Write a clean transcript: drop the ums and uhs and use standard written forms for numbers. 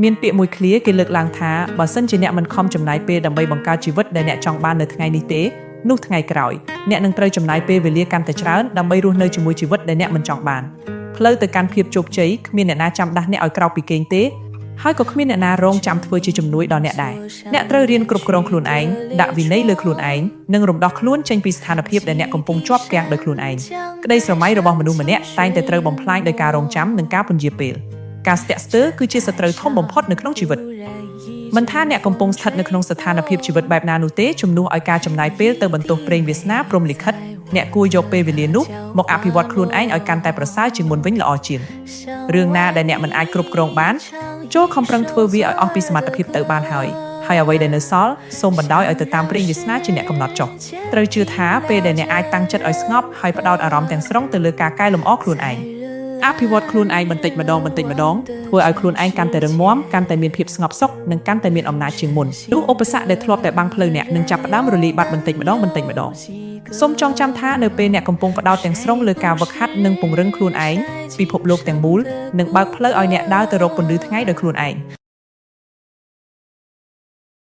មានពាក្យមួយឃ្លាគេលើកឡើងថាបើសិនជាអ្នកមិនខំចំណាយពេលដើម្បីបង្កើតជីវិតដែលអ្នកចង់បាននៅថ្ងៃនេះទេនោះថ្ងៃក្រោយអ្នកនឹងត្រូវចំណាយពេលវេលាកាន់តែច្រើនដើម្បីរស់នៅជាមួយជីវិតដែលអ្នកមិនចង់បានផ្លូវទៅកាន់ភាពជោគជ័យគ្មានអ្នកណាចាំដាស់អ្នកឲ្យក្រោកពីគេងទេហើយក៏គ្មានអ្នកណារងចាំធ្វើជាជំនួយដល់អ្នកដែរអ្នកត្រូវរៀនគ្រប់គ្រងខ្លួនឯងដាក់វិន័យលើខ្លួនឯងនិងរំដោះខ្លួនចេញពីស្ថានភាពដែលអ្នកកំពុងជាប់គាំងដោយខ្លួនឯងក្តីស្រមៃរបស់មនុស្សម្នាក់តែងតែត្រូវបំផ្លាញដោយការរងចាំនិងការពន្យាពេលការស្ទាក់ស្ទើរគឺជាសត្រូវធំបំផុតនៅក្នុងជីវិតមិនថាអ្នកកំពុងស្ថិតនៅក្នុងស្ថានភាពជីវិតបែបណានោះទេជំនួសឲ្យការចំណាយពេលទៅបន្ទោសព្រេងវាសនាព្រំលិខិតអ្នកគួរយកពេលវេលានោះមកអភិវឌ្ឍខ្លួនឯងឲ្យកាន់តែប្រសើរជាងមុនវិញល្អជាងរឿងណាដែលអ្នកមិនអាចគ្រប់គ្រងបានចូលខំប្រឹងធ្វើវាឲ្យអស់ពីសមត្ថភាពទៅបានហើយអ្វីដែលនៅសល់សូមបណ្ដោយឲ្យទៅតាមព្រេងវាសនាជាអ្នកកំណត់ចុះត្រូវជឿថាពេលដែលអ្នកអាចតាំងចិត្តឲ្យស្ងប់ហើយផ្ដោតអារម្មណ៍ទាំងស្រុងទៅលើការកែលម្អខ្លួនឯងអភិវឌ្ឍខ្លួនឯងបន្តិចម្ដងធ្វើឲ្យខ្លួនឯងកាន់តែរឹងមាំកាន់តែមានភាពស្ងប់សុខនិងកាន់តែមានអំណាចជាងមុននោះឧបសគ្គដែលធ្លាប់តែបាំងផ្លូវអ្នកនឹងចាប់ផ្ដើមរលាយបាត់បន្តិចម្ដងសូមចងចាំថានៅពេលអ្នកកំពុងផ្ដោតទាំងស្រុងលើការវឹកហាត់និងពង្រឹងខ្លួនឯងពិភពលោកទាំងមូលនឹងបើកផ្លូវឲ្យអ្នកដើរទៅរកពន្លឺថ្ងៃដោយខ្លួនឯង